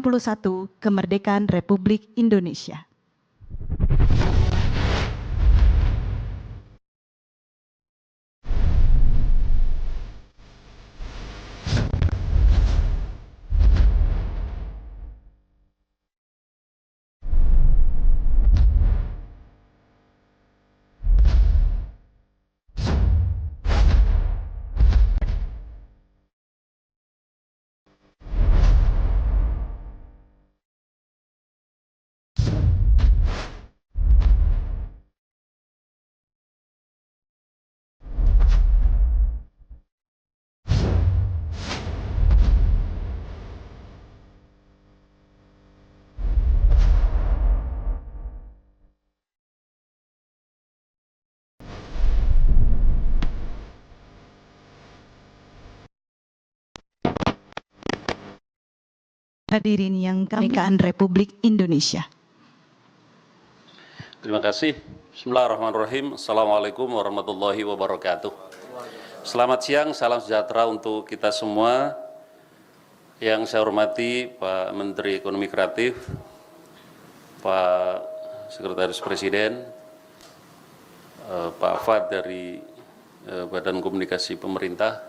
ke-81 Kemerdekaan Republik Indonesia. Hadirin yang kemerdekaan Republik Indonesia. Terima kasih. Bismillahirrahmanirrahim. Assalamualaikum warahmatullahi wabarakatuh. Selamat siang, salam sejahtera untuk kita semua. Yang saya hormati Pak Menteri Ekonomi Kreatif, Pak Sekretaris Presiden, Pak Fad dari Badan Komunikasi Pemerintah.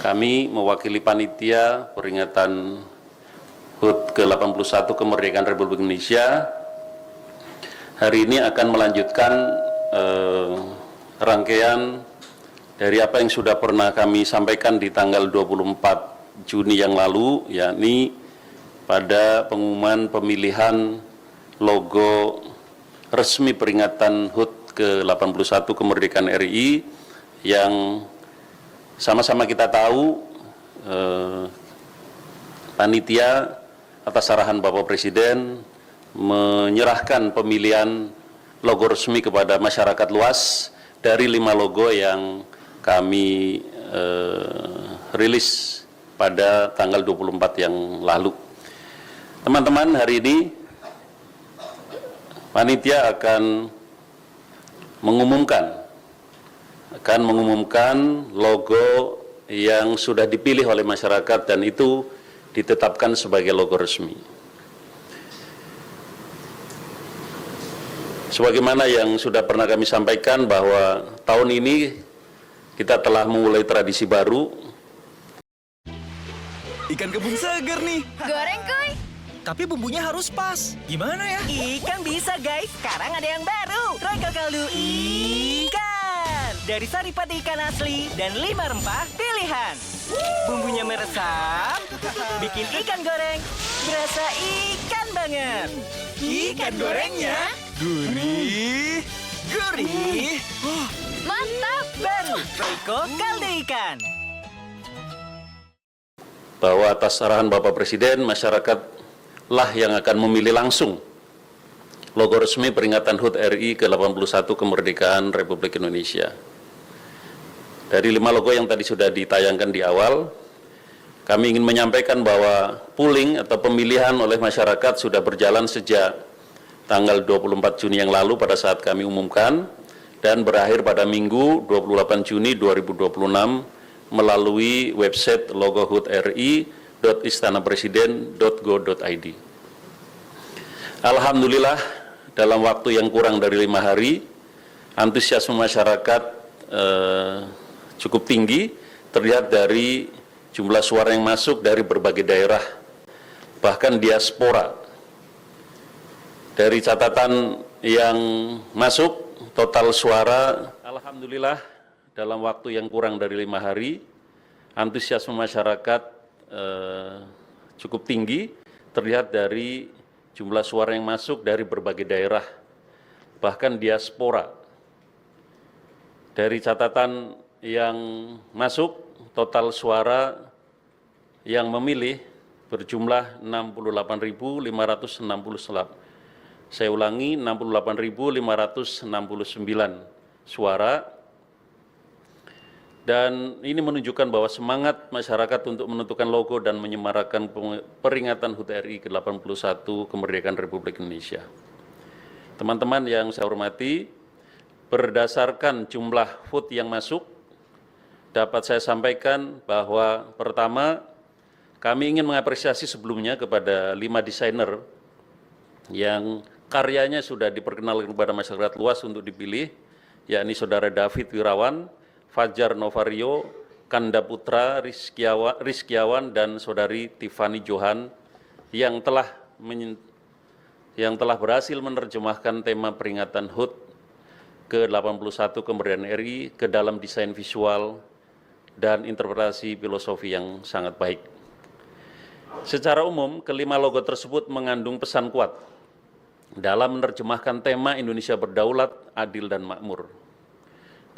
Kami mewakili panitia peringatan HUT ke-81 Kemerdekaan Republik Indonesia hari ini akan melanjutkan rangkaian dari apa yang sudah pernah kami sampaikan di tanggal 24 Juni yang lalu, yakni pada pengumuman pemilihan logo resmi peringatan HUT ke-81 Kemerdekaan RI yang sama-sama kita tahu panitia atas arahan Bapak Presiden menyerahkan pemilihan logo resmi kepada masyarakat luas dari 5 logo yang kami rilis pada tanggal 24 yang lalu. Teman-teman, hari ini panitia akan mengumumkan logo yang sudah dipilih oleh masyarakat dan itu ditetapkan sebagai logo resmi. Sebagaimana yang sudah pernah kami sampaikan bahwa tahun ini kita telah memulai tradisi baru. Ikan kembung seger nih. Goreng kuy. Tapi bumbunya harus pas. Gimana ya? Ikan bisa guys. Sekarang ada yang baru. Royco kaldu ikan. Dari saripati ikan asli dan 5 rempah pilihan. Bumbunya meresap, bikin ikan goreng berasa ikan banget. Ikan gorengnya gurih. Mantap. Baru Royco kaldu ikan. Bahwa atas arahan Bapak Presiden, masyarakat lah yang akan memilih langsung logo resmi peringatan HUT RI ke-81 Kemerdekaan Republik Indonesia. Dari 5 logo yang tadi sudah ditayangkan di awal, kami ingin menyampaikan bahwa pooling atau pemilihan oleh masyarakat sudah berjalan sejak tanggal 24 Juni yang lalu pada saat kami umumkan dan berakhir pada Minggu 28 Juni 2026 melalui website logohutri.istanapresiden.go.id. Alhamdulillah, dalam waktu yang kurang dari 5 hari, antusiasme masyarakat cukup tinggi, terlihat dari jumlah suara yang masuk dari berbagai daerah, bahkan diaspora. Dari catatan yang masuk, total suara, alhamdulillah, dalam waktu yang kurang dari 5 hari, antusiasme masyarakat cukup tinggi, terlihat dari jumlah suara yang masuk dari berbagai daerah, bahkan diaspora. Dari catatan yang masuk, total suara yang memilih berjumlah 68.569. Saya ulangi, 68.569 suara. Dan ini menunjukkan bahwa semangat masyarakat untuk menentukan logo dan menyemarakan peringatan HUT RI ke-81 Kemerdekaan Republik Indonesia. Teman-teman yang saya hormati, berdasarkan jumlah vote yang masuk, dapat saya sampaikan bahwa pertama, kami ingin mengapresiasi sebelumnya kepada 5 desainer yang karyanya sudah diperkenalkan kepada masyarakat luas untuk dipilih, yakni Saudara David Wirawan, Fajar Novario, Kanda Putra, Rizkiawan, dan Saudari Tiffany Johan yang telah berhasil menerjemahkan tema peringatan HUT ke-81 kemerdekaan RI ke dalam desain visual dan interpretasi filosofi yang sangat baik. Secara umum, kelima logo tersebut mengandung pesan kuat dalam menerjemahkan tema Indonesia berdaulat, adil, dan makmur.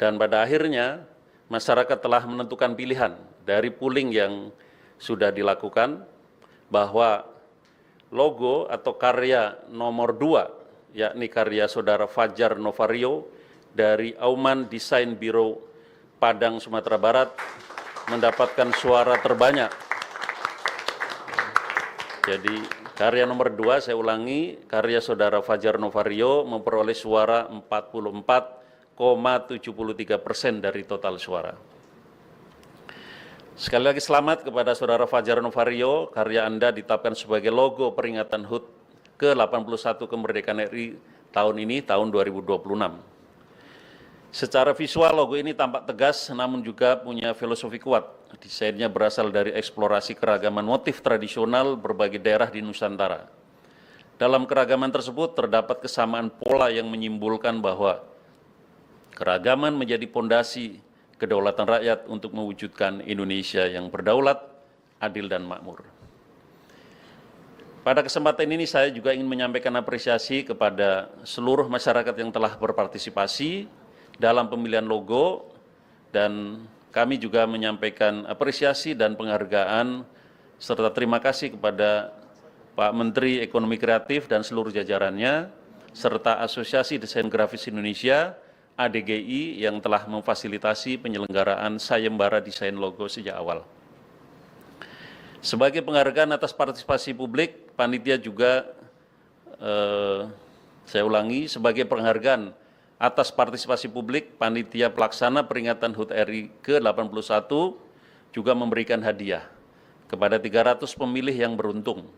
Dan pada akhirnya, masyarakat telah menentukan pilihan dari pooling yang sudah dilakukan bahwa logo atau karya nomor 2, yakni karya Saudara Fajar Novario dari Auman Desain Biro Padang, Sumatera Barat, mendapatkan suara terbanyak. Jadi karya nomor 2, saya ulangi, karya Saudara Fajar Novario memperoleh suara 44,73% dari total suara. Sekali lagi selamat kepada Saudara Fajar Novario, karya Anda ditetapkan sebagai logo peringatan HUT ke-81 kemerdekaan RI tahun ini, tahun 2026. Secara visual, logo ini tampak tegas namun juga punya filosofi kuat. Desainnya berasal dari eksplorasi keragaman motif tradisional berbagai daerah di Nusantara. Dalam keragaman tersebut terdapat kesamaan pola yang menyimbolkan bahwa keragaman menjadi pondasi kedaulatan rakyat untuk mewujudkan Indonesia yang berdaulat, adil, dan makmur. Pada kesempatan ini saya juga ingin menyampaikan apresiasi kepada seluruh masyarakat yang telah berpartisipasi dalam pemilihan logo, dan kami juga menyampaikan apresiasi dan penghargaan serta terima kasih kepada Pak Menteri Ekonomi Kreatif dan seluruh jajarannya, serta Asosiasi Desain Grafis Indonesia, ADGI, yang telah memfasilitasi penyelenggaraan sayembara desain logo sejak awal. Sebagai penghargaan atas partisipasi publik, panitia juga, saya ulangi, sebagai penghargaan atas partisipasi publik, panitia pelaksana peringatan HUT RI ke-81 juga memberikan hadiah kepada 300 pemilih yang beruntung,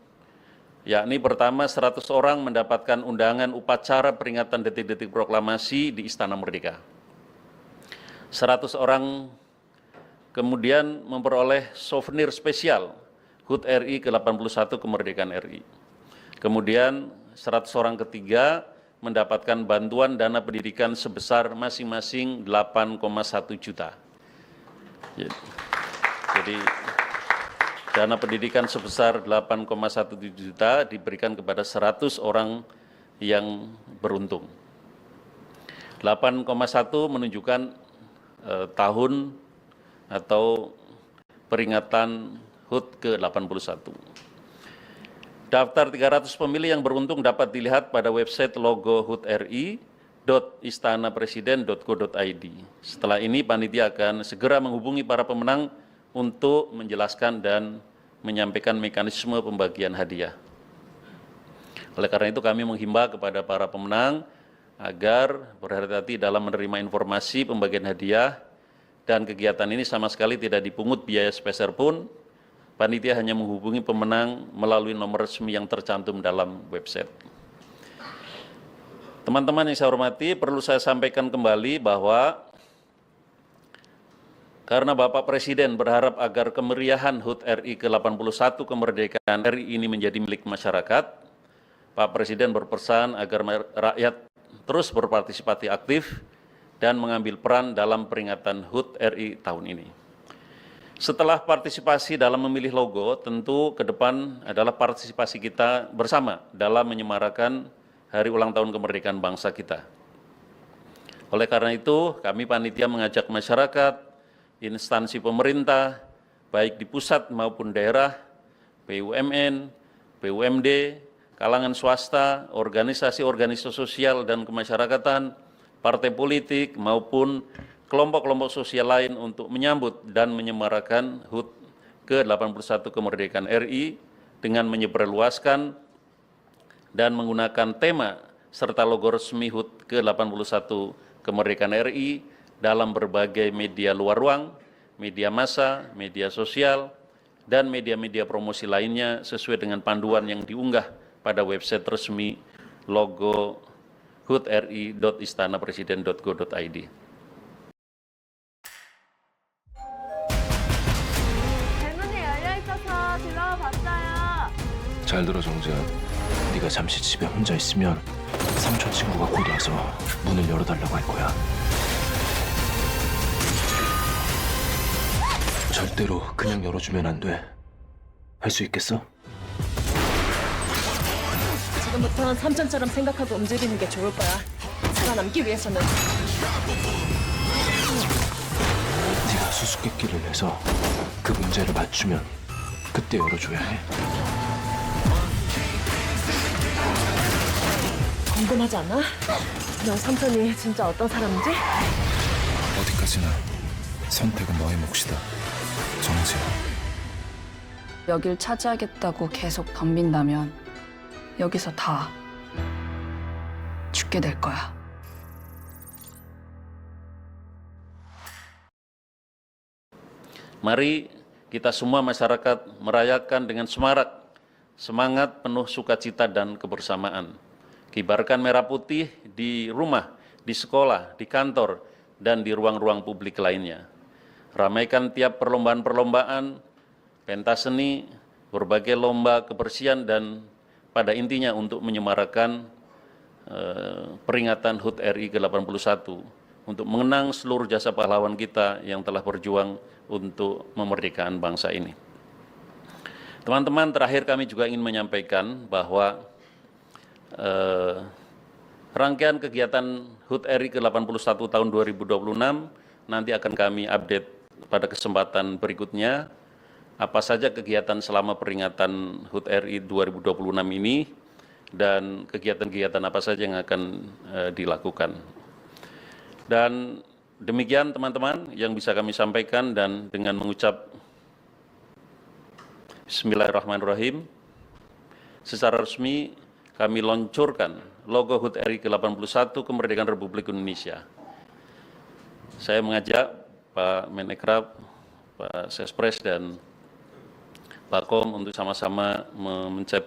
yakni pertama 100 orang mendapatkan undangan upacara peringatan detik-detik proklamasi di Istana Merdeka. 100 orang kemudian memperoleh souvenir spesial HUT RI ke-81 kemerdekaan RI. Kemudian 100 orang ketiga mendapatkan bantuan dana pendidikan sebesar masing-masing 8,1 juta. Jadi dana pendidikan sebesar 8,1 juta diberikan kepada 100 orang yang beruntung. 8,1 menunjukkan tahun atau peringatan HUT ke-81. Daftar 300 pemilih yang beruntung dapat dilihat pada website logo hutri.istanapresiden.co.id. Setelah ini, panitia akan segera menghubungi para pemenang untuk menjelaskan dan menyampaikan mekanisme pembagian hadiah. Oleh karena itu, kami menghimbau kepada para pemenang agar berhati-hati dalam menerima informasi pembagian hadiah, dan kegiatan ini sama sekali tidak dipungut biaya sepeser pun. Panitia hanya menghubungi pemenang melalui nomor resmi yang tercantum dalam website. Teman-teman yang saya hormati, perlu saya sampaikan kembali bahwa karena Bapak Presiden berharap agar kemeriahan HUT RI ke-81 kemerdekaan RI ini menjadi milik masyarakat, Pak Presiden berpesan agar rakyat terus berpartisipasi aktif dan mengambil peran dalam peringatan HUT RI tahun ini. Setelah partisipasi dalam memilih logo, tentu ke depan adalah partisipasi kita bersama dalam menyemarakan hari ulang tahun kemerdekaan bangsa kita. Oleh karena itu, kami panitia mengajak masyarakat, instansi pemerintah, baik di pusat maupun daerah, BUMN, BUMD, kalangan swasta, organisasi-organisasi sosial dan kemasyarakatan, partai politik maupun kelompok-kelompok sosial lain untuk menyambut dan menyemarakan HUT ke-81 kemerdekaan RI dengan menyebarluaskan dan menggunakan tema serta logo resmi HUT ke-81 kemerdekaan RI dalam berbagai media luar ruang, media massa, media sosial, dan media-media promosi lainnya sesuai dengan panduan yang diunggah pada website resmi logo hudri.istanapresiden.go.id. 대문이 열려있어서 들어와 봤어요. 잘 들어 정재현. 네가 잠시 집에 혼자 있으면 삼촌 친구가 곧 와서 문을 열어달라고 할 거야. 절대로 그냥 열어주면 안 돼. 할 수 있겠어? 지금부턴 삼촌처럼 생각하고 움직이는 게 좋을 거야. 살아남기 위해서는. 네가 수수께끼를 내서 그 문제를 맞추면 그때 열어줘야 해. 궁금하지 않아? 너 삼촌이 진짜 어떤 사람인지? 어디까지나 선택은 너의 몫이다. 정지현. 여길 차지하겠다고 계속 덤빈다면 여기서 다 죽게 될 거야. Mari kita semua masyarakat merayakan dengan semangat penuh sukacita dan kebersamaan. Kibarkan merah putih di rumah, di sekolah, di kantor, dan di ruang-ruang publik lainnya. Ramaikan tiap perlombaan-perlombaan, pentas seni, berbagai lomba kebersihan, dan pada intinya untuk menyemarakan peringatan HUT RI ke-81 untuk mengenang seluruh jasa pahlawan kita yang telah berjuang untuk memerdekakan bangsa ini. Teman-teman, terakhir kami juga ingin menyampaikan bahwa rangkaian kegiatan HUT RI ke-81 tahun 2026 nanti akan kami update pada kesempatan berikutnya. Apa saja kegiatan selama peringatan HUT RI 2026 ini dan kegiatan-kegiatan apa saja yang akan dilakukan. Dan demikian teman-teman yang bisa kami sampaikan, dan dengan mengucap Bismillahirrahmanirrahim, secara resmi kami luncurkan logo HUT RI ke-81 Kemerdekaan Republik Indonesia. Saya mengajak Pak Menekrab, Pak Sespres, dan Pak Kom untuk sama-sama memencet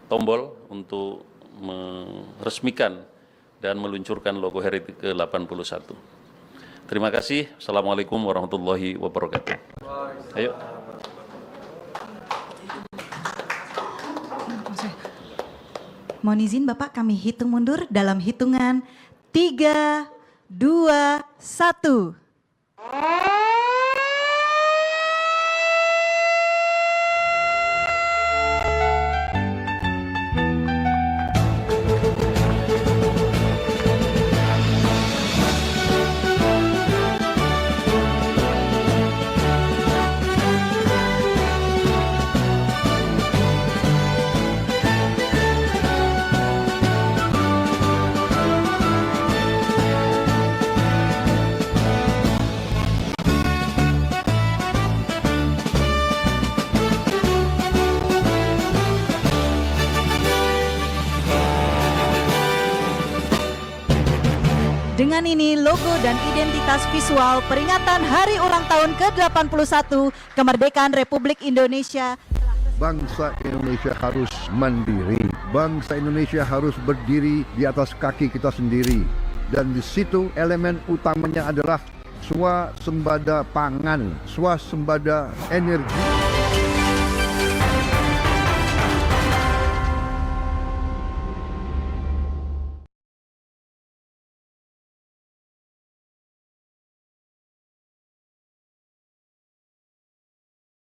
tombol untuk meresmikan dan meluncurkan logo HUT RI ke-81. Terima kasih. Assalamualaikum warahmatullahi wabarakatuh. Ayo. Mohon izin Bapak, kami hitung mundur dalam hitungan 3, 2, 1. Dengan ini, logo dan identitas visual peringatan Hari Ulang Tahun ke-81 Kemerdekaan Republik Indonesia. Bangsa Indonesia harus mandiri. Bangsa Indonesia harus berdiri di atas kaki kita sendiri. Dan di situ elemen utamanya adalah swasembada pangan, swasembada energi.